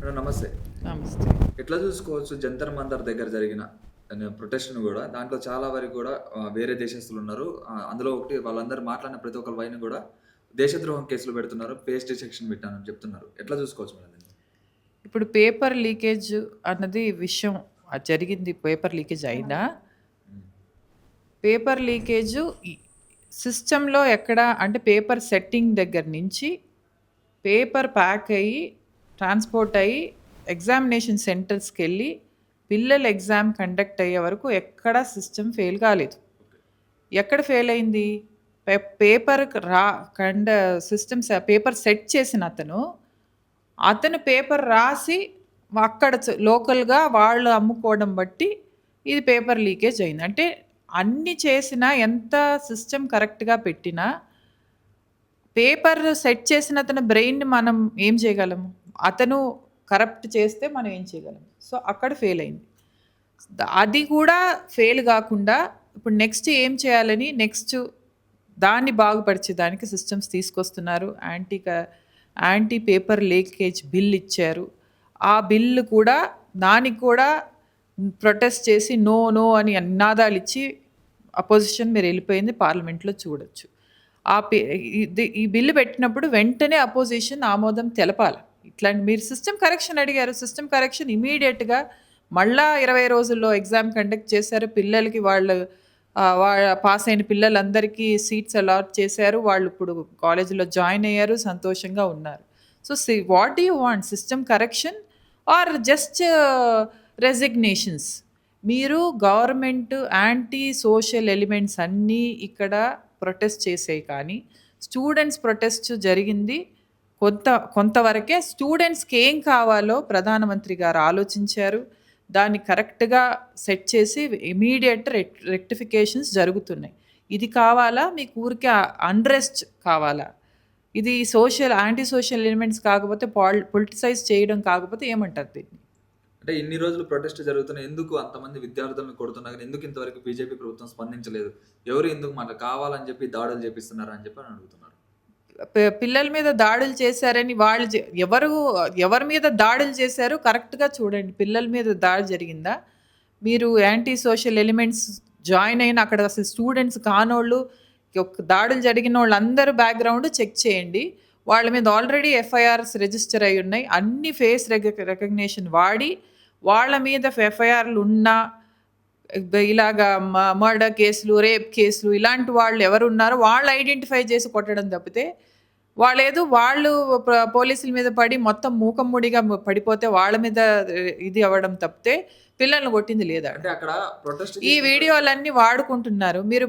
Madam నమస్తే. నమస్తే. ఎట్లా చూసుకోవచ్చు జంతర్ మంతర్ దగ్గర జరిగిన ప్రొటెస్ట్‌ని గూడా దాంట్లో చాలా వరకు గూడా వేరే దేశస్తులున్నారు. అందులో ఒకటి వాళ్ళందరూ మాట్లాడిన ప్రతి ఒక్కరి పైన గూడా దేశద్రోహం కేసులు పెడుతున్నారు. పేస్ట్ సెక్షన్ పెట్టానని చెప్తున్నారు. ఎట్లా చూసుకోవచ్చు మేడం దీన్ని? ఇప్పుడు పేపర్ లీకేజ్ అన్నది విషయం జరిగింది. పేపర్ లీకేజ్ అయినా, హ్మ్. పేపర్ లీకేజు సిస్టమ్‌లో ఎక్కడ అంటే పేపర్ సెట్టింగ్ దగ్గర నుంచి పేపర్ ప్యాక్ అయ్యి, ట్రాన్స్‌పోర్ట్ అయ్యి, ఎగ్జామినేషన్ సెంటర్స్‌కెళ్ళి పిల్లలు ఎగ్జామ్ కండక్ట్ అయ్యే వరకు ఎక్కడా సిస్టమ్ ఫెయిల్ కాలేదు. ఓకే. ఎక్కడ ఫెయిల్ అయింది? పేపర్ రా కండ సిస్టమ్స్ పేపర్ సెట్ చేసిన అతను పేపర్ రాసి అక్కడ లోకల్‌గా వాళ్ళు అమ్ముకోవడం బట్టి ఇది పేపర్ లీకేజ్ అయింది. అంటే అన్ని చేసినా ఎంత సిస్టమ్ కరెక్ట్‌గా పెట్టినా పేపర్ సెట్ చేసిన అతని బ్రెయిన్‌ని మనం ఏం చేయగలము? అతను కరప్ట్ చేస్తే మనం ఏం చేయగలం? సో, అక్కడ ఫెయిల్ అయింది. అది కూడా ఫెయిల్ గాకుండా ఇప్పుడు నెక్స్ట్ ఏం చేయాలని దాన్ని బాగుపరిచేదానికి సిస్టమ్స్ తీసుకొస్తున్నారు. యాంటీ పేపర్ లీకేజ్ బిల్ ఇచ్చారు. ఆ బిల్లు కూడా దానికి కూడా ప్రొటెస్ట్ చేసి నో, నో అని నినాదాలు ఇచ్చి అపోజిషన్ మీరు వెళ్ళిపోయింది పార్లమెంట్లో చూడొచ్చు. ఆ పే ఈ బిల్లు పెట్టినప్పుడు వెంటనే అపోజిషన్ ఆమోదం తెలపాలి. ఇట్లాంటి మీరు సిస్టమ్ కరెక్షన్ అడిగారు. సిస్టమ్ కరెక్షన్ ఇమీడియట్‌గా మళ్ళా 20 రోజుల్లో ఎగ్జామ్ కండక్ట్ చేశారు. పిల్లలకి వాళ్ళు పాస్ అయిన పిల్లలందరికీ సీట్స్ అలాట్ చేశారు. వాళ్ళు ఇప్పుడు కాలేజీలో జాయిన్ అయ్యారు. సంతోషంగా ఉన్నారు. So, what do you want? System correction are just resignations? మీరు గవర్నమెంట్ యాంటీ సోషల్ ఎలిమెంట్స్ అన్నీ ఇక్కడ ప్రొటెస్ట్ చేసాయి కానీ స్టూడెంట్స్ ప్రొటెస్ట్ జరిగింది కొంతవరకే. స్టూడెంట్స్కి ఏం కావాలో ప్రధానమంత్రి గారు ఆలోచించారు. దాన్ని కరెక్ట్‌గా సెట్ చేసి ఇమీడియట్ రెక్టిఫికేషన్స్ జరుగుతున్నాయి. ఇది కావాలా? మీకు ఊరికే అన్‌రెస్ట్ కావాలా? ఇది యాంటీ సోషల్ ఎలిమెంట్స్ కాకపోతే పొలిటిసైజ్ చేయడం కాకపోతే ఏమంటారు దీన్ని? అంటే ఇన్ని రోజులు ప్రొటెస్ట్ జరుగుతున్నాయి. ఎందుకు అంతమంది విద్యార్థులను కొడుతున్నా గాని ఎందుకు ఇంతవరకు బీజేపీ ప్రభుత్వం స్పందించలేదు? ఎవరు ఎందుకు కావాలని చెప్పి దాడులు చేపిస్తున్నారా అని చెప్పి అడుగుతున్నారు. పిల్లల మీద దాడులు చేశారని వాళ్ళు ఎవరి మీద దాడులు చేశారో కరెక్ట్‌గా చూడండి. పిల్లల మీద దాడి జరిగిందా? మీరు యాంటీ సోషల్ ఎలిమెంట్స్ జాయిన్ అయిన అక్కడ అసలు స్టూడెంట్స్ కానోళ్ళు, దాడులు జరిగినోళ్ళందరూ బ్యాక్‌గ్రౌండ్ చెక్ చేయండి. వాళ్ళ మీద ఆల్రెడీ ఎఫ్ఐఆర్స్ రిజిస్టర్ అయ్యి ఉన్నాయి. అన్ని ఫేస్ రికగ్నిషన్ వాడి వాళ్ళ మీద ఎఫ్ఐఆర్‌లు ఉన్నా ఇలాగా మర్డర్ కేసులు, రేప్ కేసులు ఇలాంటి వాళ్ళు ఎవరున్నారో వాళ్ళు ఐడెంటిఫై చేసి కొట్టడం తప్పితే వాళ్ళు పోలీసుల మీద పడి మొత్తం మూకమ్ముడిగా పడిపోతే వాళ్ళ మీద ఇది అవ్వడం తప్పితే పిల్లల్ని కొట్టింది లేదా? అంటే అక్కడ ప్రొటెస్ట్ ఈ వీడియోలన్నీ వాడుకుంటున్నారు. మీరు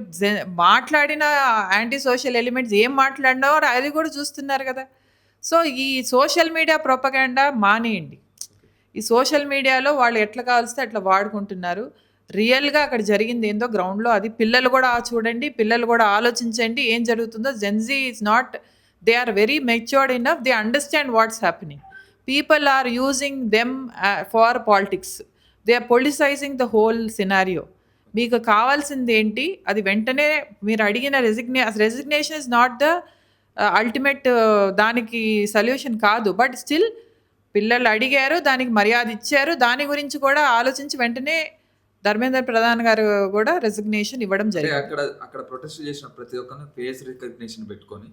మాట్లాడిన యాంటీ సోషల్ ఎలిమెంట్స్ ఏం మాట్లాడినావో అది కూడా చూస్తున్నారు కదా! సో, ఈ సోషల్ మీడియా ప్రొపగాండా మానేయండి. ఈ సోషల్ మీడియాలో వాళ్ళు ఎట్లా కావాల్స్తే అట్లా వాడుకుంటున్నారు. రియల్‌గా అక్కడ జరిగింది ఏందో గ్రౌండ్‌లో అది పిల్లలు కూడా చూడండి. పిల్లలు కూడా ఆలోచించండి ఏం జరుగుతుందో. Gen Z is not they are very matured enough. They understand what's happening. People are using them for politics. They are politicising the whole scenario. మీకు కావాల్సింది ఏంటి? అది వెంటనే మీరు అడిగిన resignation is not the ultimate దానికి సొల్యూషన్ కాదు. బట్ స్టిల్ పిల్లలు అడిగారు. దానికి మర్యాద ఇచ్చారు. దాని గురించి కూడా ఆలోచించి వెంటనే ధర్మేంద్ర ప్రధాన్ గారు కూడా రెసిగ్నేషన్ ఇవ్వడం జరిగింది. అక్కడ ప్రొటెస్ట్ చేసిన ప్రతి ఒక్కరిని ఫేస్ రికగ్నిషన్ పెట్టుకొని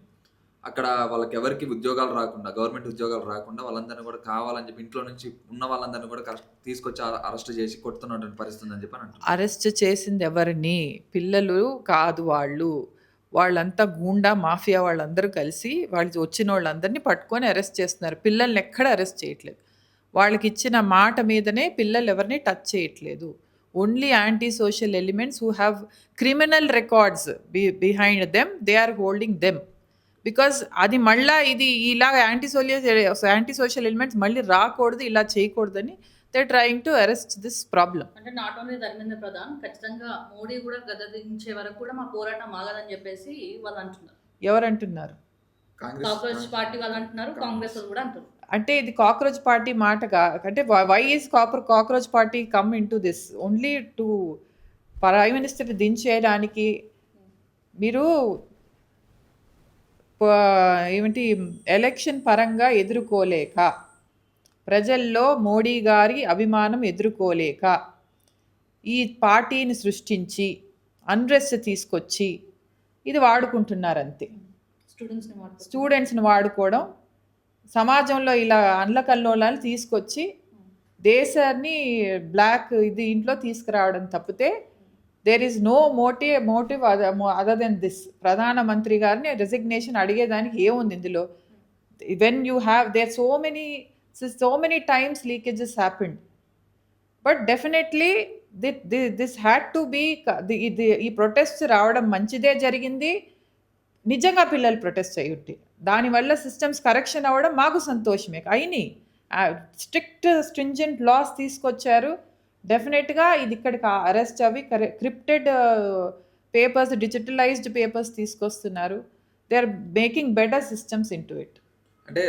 అక్కడ వాళ్ళకెవరికీ ఉద్యోగాలు రాకుండా, గవర్నమెంట్ ఉద్యోగాలు రాకుండా వాళ్ళందరిని కూడా కావాలని చెప్పి ఇంట్లో నుంచి ఉన్న వాళ్ళందరిని కూడా తీసుకొచ్చి అరెస్ట్ చేసి కొడుతున్నటువంటి పరిస్థితి ఉందని చెప్పి అంటున్నారు. అరెస్ట్ చేసింది ఎవరిని? పిల్లలు కాదు వాళ్ళు. వాళ్ళంతా గూండా మాఫియా వాళ్ళందరూ కలిసి వాళ్ళు వచ్చినోళ్ళందరిని పట్టుకొని అరెస్ట్ చేస్తున్నారు. పిల్లల్ని ఎక్కడ అరెస్ట్ చేయట్లేదు. వాళ్ళకిచ్చిన మాట మీదనే పిల్లలు ఎవరిని టచ్ చేయట్లేదు. Only anti social elements who have criminal records behind them they are holding them. Because అది మళ్ళా ఇది ఇలాగ యాంటీ సోషల్ ఎలిమెంట్స్ మళ్ళీ రాకూడదు, ఇలా చేయకూడదని they trying to arrest this problem. అంటే నాట్ ఓన్లీ ధర్మేంద్ర ప్రధాన్, ఖచ్చితంగా మోడీ కూడా గద్దెదించే వరకు కూడా మా పోరాటం ఆగదని చెప్పేసి వాళ్ళు అంటున్నారు. ఎవరంటున్నారు? కాంగ్రెస్ పార్టీ వాళ్ళు అంటున్నారు, కాంగ్రెస్ వాళ్ళు కూడా అంటున్నారు. అంటే ఇది కాక్రోచ్ పార్టీ మాటగా అంటే why is cockroach party come into this only to prime minister దించేయడానికి. మీరు ఏమిటి ఎలక్షన్ పరంగా ఎదుర్కోలేక ప్రజల్లో మోడీ గారి అభిమానం ఎదుర్కోలేక ఈ పార్టీని సృష్టించి అన్రెస్ట్ తీసుకొచ్చి ఇది వాడుకుంటున్నారు అంతే. స్టూడెంట్స్ని వాడుకోవడం, సమాజంలో ఇలా అల్లకల్లోలాలు తీసుకొచ్చి దేశాన్ని బ్లాక్ ఇది ఇంట్లో తీసుకురావడం తప్పితే there is no motive other than this. ప్రధానమంత్రి గారిని రెసిగ్నేషన్ అడిగేదానికి ఏముంది ఇందులో? When you have there so many times leakages happened. But definitely this had to be. ఈ ప్రొటెస్ట్ రావడం మంచిదే జరిగింది. నిజంగా పిల్లలు ప్రొటెస్ట్ అయ్యుంటే దానివల్ల సిస్టమ్స్ కరెక్షన్ అవ్వడం మాకు సంతోషమే. అయినాయి, స్ట్రింజెంట్ లాస్ తీసుకొచ్చారు. డెఫినెట్గా ఇది ఇక్కడికి అరెస్ట్ అవి క్రిప్టెడ్ పేపర్స్, డిజిటలైజ్డ్ పేపర్స్ తీసుకొస్తున్నారు. They are making better systems in to it. అంటే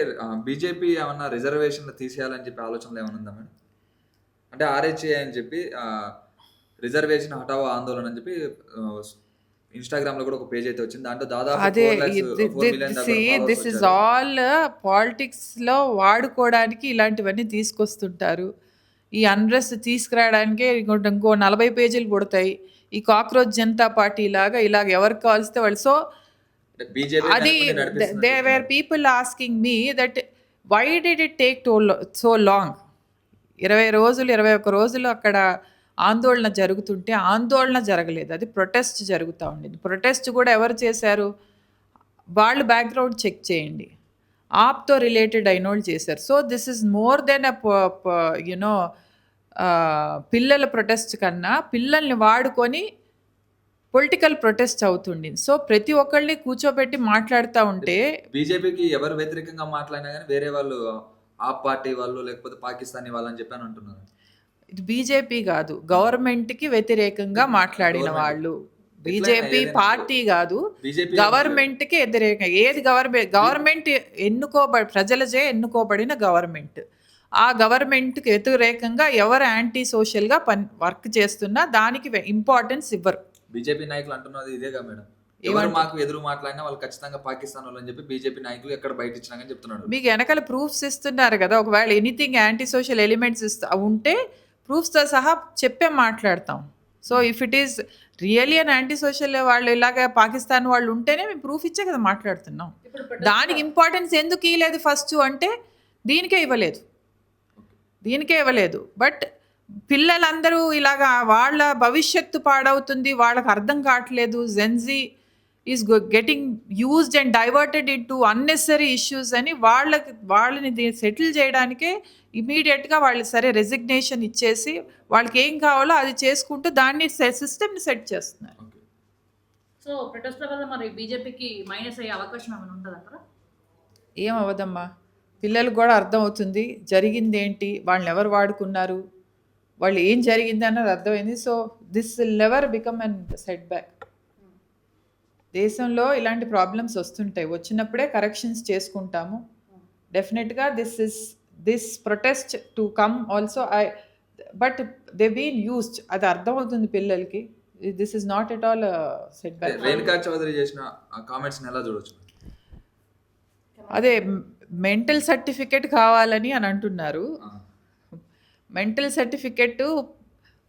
బీజేపీ ఏమన్నా రిజర్వేషన్లు తీసేయాలని చెప్పి ఆలోచనలు ఏమైనా ఉందా మేడం? అంటే ఆర్హెచ్ఏ అని చెప్పి రిజర్వేషన్ హటావో ఆందోళన అని చెప్పి ఇన్స్టాగ్రామ్ లో కూడా ఒక పేజ్ అయితే వచ్చింది. దాంట్లో దాదాపు అదే 4 lakhs, 4 million దాకా followers దిస్ ఇస్ వచ్చారు. ఆల్ పాలిటిక్స్లో వాడుకోవడానికి ఇలాంటివన్నీ తీసుకొస్తుంటారు. ఈ అన్రెస్ట్ తీసుకురావడానికే ఇంకో 40 పేజీలు పుడతాయి. ఈ కాక్రోచ్ జనతా పార్టీ లాగా ఇలాగ ఎవరికి కావాల్స్తే వాళ్ళు. సో అంటే బీజేపీ అది they were people asking me that why did it take so long. 20 రోజులు 21 రోజులు అక్కడ ఆందోళన జరుగుతుంటే ఆందోళన జరగలేదు, అది ప్రొటెస్ట్ జరుగుతూ ఉండేది. ప్రొటెస్ట్ కూడా ఎవరు చేశారు? వాళ్ళు బ్యాక్గ్రౌండ్ చెక్ చేయండి, ఆప్తో రిలేటెడ్ అయినోళ్ళు చేశారు. So this is more than you know పిల్లల ప్రొటెస్ట్ కన్నా పిల్లల్ని వాడుకొని పొలిటికల్ ప్రొటెస్ట్ అవుతుంది. సో ప్రతి ఒక్కళ్ళని కూర్చోబెట్టి మాట్లాడుతూ ఉంటే బీజేపీకి ఎవరు వ్యతిరేకంగా మాట్లాడినా కానీ వేరే వాళ్ళు ఆ పార్టీ వాళ్ళు లేకపోతే పాకిస్తానీ వాళ్ళు అని చెప్పి అని అంటున్నారు. ఇది బీజేపీ కాదు, గవర్నమెంట్కి వ్యతిరేకంగా మాట్లాడిన వాళ్ళు. బీజేపీ పార్టీ కాదు, బీజేపీ గవర్నమెంట్కి వ్యతిరేకంగా. ఏది గవర్నమెంట్ ప్రజలచే ఎన్నుకోబడిన గవర్నమెంట్. ఆ గవర్నమెంట్కి వ్యతిరేకంగా ఎవరు యాంటీ సోషల్గా వర్క్ చేస్తున్నా దానికి ఇంపార్టెన్స్ ఇవ్వరు. బీజేపీ నాయకులు అంటున్నది ఇదేగా మేడం, ఎవరు మాకు ఎదురు మాట్లాడినా వాళ్ళు ఖచ్చితంగా పాకిస్తాన్ వాళ్ళు అని చెప్పి బీజేపీ నాయకులు ఎక్కడ బయట ఇచ్చినా కానీ చెప్తున్నాడు. మీకు వెనకాల ప్రూఫ్స్ ఇస్తున్నారు కదా. ఒకవేళ ఎనీథింగ్ యాంటీ సోషల్ ఎలిమెంట్స్ ఉంటే ప్రూఫ్స్తో సహా చెప్పే మాట్లాడతాం. So if it is really an anti social వాళ్ళు ఇలాగ పాకిస్తాన్ వాళ్ళు ఉంటేనే మేము ప్రూఫ్ ఇచ్చే కదా మాట్లాడుతున్నాం. దానికి ఇంపార్టెన్స్ ఎందుకు ఇవ్వలేదు ఫస్ట్ అంటే దీనికే ఇవ్వలేదు. బట్ పిల్లలందరూ ఇలాగా వాళ్ళ భవిష్యత్తు పాడవుతుంది, వాళ్ళకి అర్థం కావట్లేదు. Gen Z is getting used and diverted in to unnecessary issues అని వాళ్ళని సెటిల్ చేయడానికే ఇమీడియట్గా వాళ్ళు సరే రెసిగ్నేషన్ ఇచ్చేసి వాళ్ళకి ఏం కావాలో అది చేసుకుంటూ దాన్ని సిస్టమ్ని సెట్ చేస్తున్నారు. సో ప్రొటెస్ట్ల వల్ల మరి బీజేపీకి మైనస్ అయ్యే అవకాశం ఏమైనా ఉంటుందంటారా? ఏం అవ్వదమ్మా, పిల్లలకు కూడా అర్థమవుతుంది జరిగింది ఏంటి, వాళ్ళని ఎవరు వాడుకున్నారు, వాళ్ళు ఏం జరిగింది అన్నది అర్థమైంది. So this will never become an set back. దేశంలో ఇలాంటి ప్రాబ్లమ్స్ వస్తుంటాయి, వచ్చినప్పుడే కరెక్షన్స్ చేసుకుంటాము. డెఫినెట్గా this protest to come also but they been used, అది అర్థమవుతుంది పిల్లలకి. This is not at all set back. Renuka Chowdhury చేసిన కామెంట్స్ ఎలా చూడొచ్చు? అదే మెంటల్ సర్టిఫికెట్ కావాలని అని అంటున్నారు. Mental certificate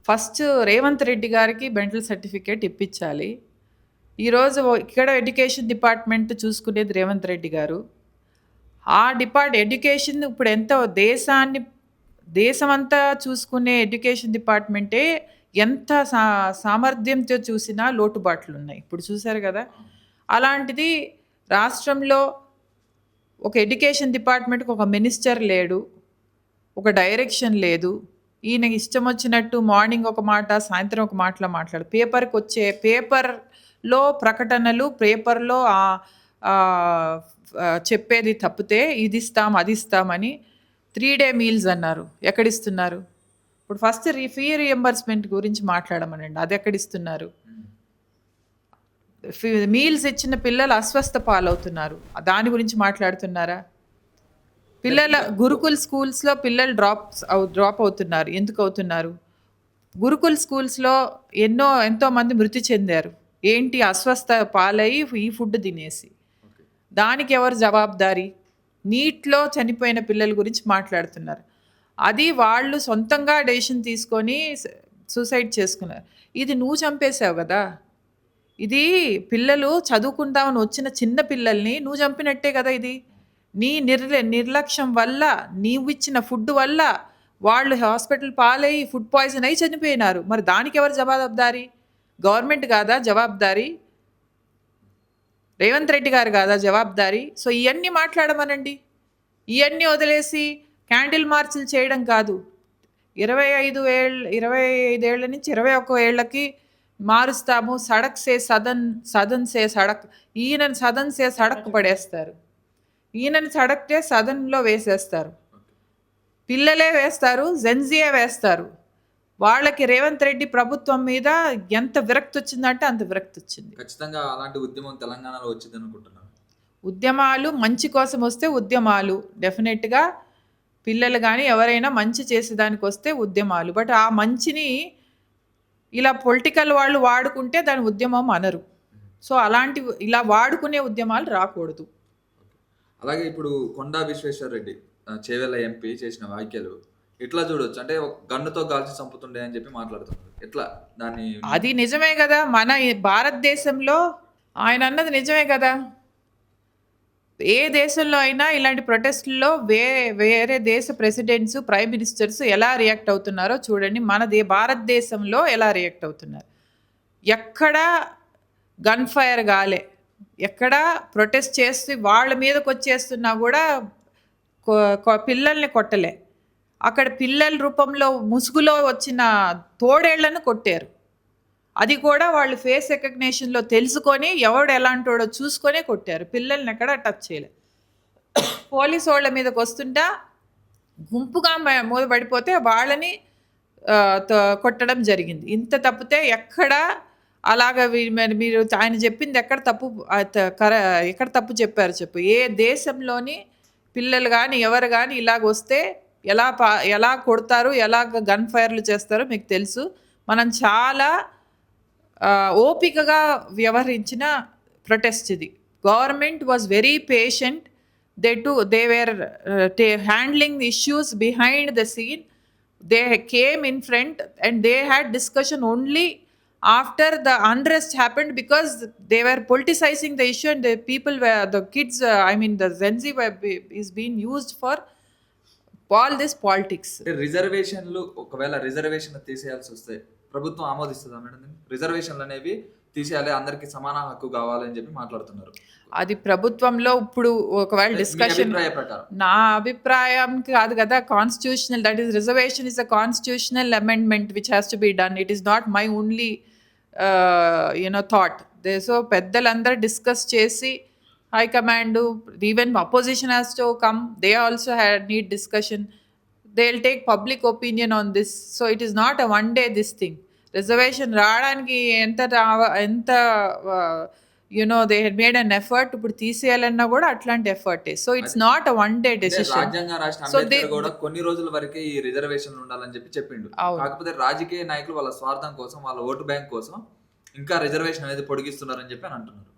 first Revanth Reddy గారికి మెంటల్ సర్టిఫికెట్ ఇప్పించాలి. ఈరోజు ఇక్కడ ఎడ్యుకేషన్ డిపార్ట్మెంట్ చూసుకునేది రేవంత్ రెడ్డి గారు. ఆ ఎడ్యుకేషన్ ఇప్పుడు ఎంతో దేశమంతా చూసుకునే ఎడ్యుకేషన్ డిపార్ట్మెంటే ఎంత సామర్థ్యంతో చూసినా లోటుబాట్లు ఉన్నాయి. ఇప్పుడు చూశారు కదా. అలాంటిది రాష్ట్రంలో ఒక ఎడ్యుకేషన్ డిపార్ట్మెంట్కి ఒక మినిస్టర్ లేడు, ఒక డైరెక్షన్ లేదు. ఈయన ఇష్టం వచ్చినట్టు మార్నింగ్ ఒక మాట సాయంత్రం ఒక మాటలో మాట్లాడు. పేపర్కి వచ్చే పేపర్లో ప్రకటనలు, పేపర్లో చెప్పేది తప్పితే ఇది ఇస్తాం అది ఇస్తామని 3 day మీల్స్ అన్నారు. ఎక్కడిస్తున్నారు? ఇప్పుడు ఫస్ట్ ఫీ రియంబర్స్మెంట్ గురించి మాట్లాడమనండి, అది ఎక్కడిస్తున్నారు? మీల్స్ ఇచ్చిన పిల్లలు అస్వస్థ పాలవుతున్నారు, దాని గురించి మాట్లాడుతున్నారా? పిల్లల గురుకుల్ స్కూల్స్లో పిల్లలు డ్రాప్ అవుతున్నారు. ఎందుకు అవుతున్నారు? గురుకుల్ స్కూల్స్లో ఎంతోమంది మృతి చెందారు. ఏంటి? అస్వస్థ పాలయ్యి ఈ ఫుడ్ తినేసి. దానికి ఎవరు జవాబుదారీ? నీట్లో చనిపోయిన పిల్లల గురించి మాట్లాడుతున్నారు. అది వాళ్ళు సొంతంగా డెసిషన్ తీసుకొని సూసైడ్ చేసుకున్నారు. ఇది నువ్వు చంపేశావు కదా! ఇది పిల్లలు చదువుకుందామని వచ్చిన చిన్న పిల్లల్ని నువ్వు చంపినట్టే కదా ఇది. నీ నిర్లక్ష్యం వల్ల, నీవిచ్చిన ఫుడ్ వల్ల వాళ్ళు హాస్పిటల్ పాలయ్యి ఫుడ్ పాయిజన్ అయ్యి చనిపోయినారు. మరి దానికి ఎవరు జవాబుదారీ? గవర్నమెంట్ కాదా జవాబుదారీ? రేవంత్ రెడ్డి గారు కాదా జవాబుదారీ? సో ఇవన్నీ మాట్లాడమనండి. ఇవన్నీ వదిలేసి క్యాండిల్ మార్చులు చేయడం కాదు. 25 ఏళ్ల నుంచి 21 ఏళ్ళకి మారుస్తాము. సడక్ సే సదన్ సే సడక్. ఈయనని సదన్ సే సడక్ పడేస్తారు. ఈయనని సడక్టే సదన్లో వేసేస్తారు. పిల్లలే వేస్తారు, జెన్జీయే వేస్తారు. వాళ్ళకి రేవంత్ రెడ్డి ప్రభుత్వం మీద ఎంత విరక్తి వచ్చిందంటే అంత విరక్తి వచ్చింది. ఖచ్చితంగా అలాంటి ఉద్యమం తెలంగాణలో వచ్చింది అనుకుంటున్నాను. ఉద్యమాలు మంచి కోసం వస్తే ఉద్యమాలు డెఫినెట్గా పిల్లలు కానీ ఎవరైనా మంచి చేసేదానికి వస్తే ఉద్యమాలు. బట్ ఆ మంచిని ఇలా పొలిటికల్ వాళ్ళు వాడుకుంటే దాని ఉద్యమం అనరు. సో అలాంటి ఇలా వాడుకునే ఉద్యమాలు రాకూడదు. అలాగే ఇప్పుడు కొండా విశ్వేశ్వర రెడ్డి చేవెళ్ళ ఎంపీ చేసిన వ్యాఖ్యలు ఎట్లా చూడొచ్చు? అంటే ఒక గన్నుతో కాల్చి చంపుతుండే అని చెప్పి మాట్లాడుతున్నారు. ఎట్లా దాన్ని? అది నిజమే కదా, మన భారతదేశంలో ఆయన అన్నది నిజమే కదా. ఏ దేశంలో అయినా ఇలాంటి ప్రొటెస్టుల్లో వేరే దేశ ప్రెసిడెంట్స్, ప్రైమ్ మినిస్టర్స్ ఎలా రియాక్ట్ అవుతున్నారో చూడండి. భారతదేశంలో ఎలా రియాక్ట్ అవుతున్నారు. ఎక్కడా గన్ ఫైర్ కాలే, ఎక్కడా ప్రొటెస్ట్ చేసి వాళ్ళ మీదకి వచ్చేస్తున్నా కూడా పిల్లల్ని కొట్టలే. అక్కడ పిల్లల రూపంలో ముసుగులో వచ్చిన తోడేళ్లను కొట్టారు. అది కూడా వాళ్ళు ఫేస్ రికగ్నేషన్లో తెలుసుకొని ఎవడు ఎలాంటోడో చూసుకొనే కొట్టారు. పిల్లల్ని ఎక్కడ టచ్ చేయలేదు. పోలీసు వాళ్ళ మీదకి వస్తుంటా గుంపుగా మూదపడిపోతే వాళ్ళని కొట్టడం జరిగింది. ఇంత తప్పితే ఎక్కడ అలాగ మీరు ఆయన చెప్పింది ఎక్కడ తప్పు చెప్పారు చెప్పు. ఏ దేశంలోని పిల్లలు కానీ ఎవరు కానీ ఇలాగ వస్తే ఎలా కొడతారు, ఎలాగ గన్ ఫైర్లు చేస్తారో మీకు తెలుసు. మనం చాలా ఓపికగా వ్యవహరించిన ప్రొటెస్ట్ ఇది. Government was very patient. They were handling the issues behind the scene. They came in front and they had discussion only after the unrest happened, because they were politicizing the issue and the kids, the Gen Z is being used for all this politics. రిజర్వేషన్లు ఒకవేళ reservation తీసేయాల్సి వస్తే ప్రభుత్వం ఆమోదిస్తుందా madam? రిజర్వేషన్లు అనేవి తీసేయాలి, అందరికి సమాన హక్కు కావాలని చెప్పి మాట్లాడుతున్నారు. అది ప్రభుత్వంలో ఇప్పుడు ఒకవేళ డిస్కషన్, నా అభిప్రాయం కాదు కదా. Constitutional, that is reservation is a constitutional amendment which has to be done. It is not my only thought. So పెద్దలందరూ డిస్కస్ చేసి high command, even opposition has to come, they also need discussion. They will take public opinion on this. So it is not a one day this thing. Reservation రావడానికి ఎంత they had made an effort. ఇప్పుడు తీసేయాలన్నా కూడా అట్లాంటి ఎఫర్టే. So it's not a one day decision. రాజ్యాంగ రాష్ట్ర అంబేద్కర్ కూడా కొన్ని రోజుల వరకే ఈ రిజర్వేషన్ ఉండాలని చెప్పి చెప్పిండు. కాకపోతే రాజకీయ నాయకులు వాళ్ళ స్వార్థం కోసం, వాళ్ళ ఓటు బ్యాంక్ కోసం ఇంకా రిజర్వేషన్ అనేది పొడిగిస్తున్నారని చెప్పి అని అంటున్నారు.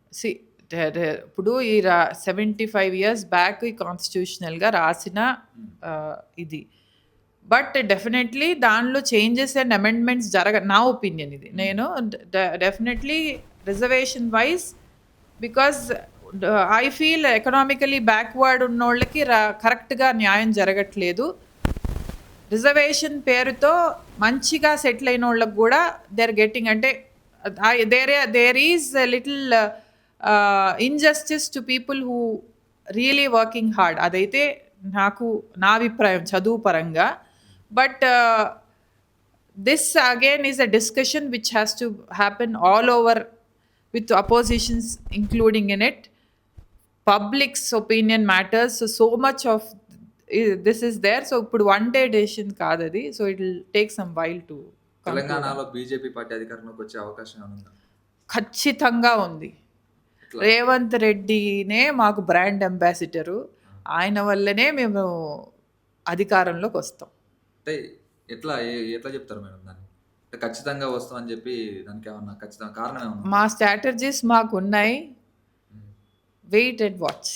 ఇప్పుడు ఈ 75 years బ్యాక్ ఈ కాన్స్టిట్యూషనల్గా రాసిన ఇది. బట్ డెఫినెట్లీ దానిలో చేంజెస్ అండ్ అమెండ్మెంట్స్ నా ఒపీనియన్ ఇది. నేను definitely reservation wise, because I feel economically backward ఉన్నోళ్ళకి కరెక్ట్గా న్యాయం జరగట్లేదు. రిజర్వేషన్ పేరుతో మంచిగా సెటిల్ అయిన వాళ్ళకి కూడా దే ఆర్ గెట్టింగ్, అంటే there is little injustice to people who really working hard. అదైతే నా అభిప్రాయం చదువు పరంగా. But this again is a discussion which has to happen all over with oppositions including in it. Public's opinion matters. So much of this is there. So ఇప్పుడు one day decision కాదది. So it will take some while to. తెలంగాణలో BJP party అధికారంలోకి వచ్చే అవకాశం ఉందా? ఖచ్చితంగా ఉంది. రేవంత్ రెడ్డినే మాకు బ్రాండ్ అంబాసిడరు. ఆయన వల్లనే మేము అధికారంలోకి వస్తాం. అంటే ఎట్లా చెప్తారు మేడం దాన్ని? ఖచ్చితంగా వస్తాం అని చెప్పి దానికి ఏమన్నా ఖచ్చితంగా కారణం ఏమన్నా? మా స్ట్రాటజీస్ మాకు ఉన్నాయి. Wait and watch.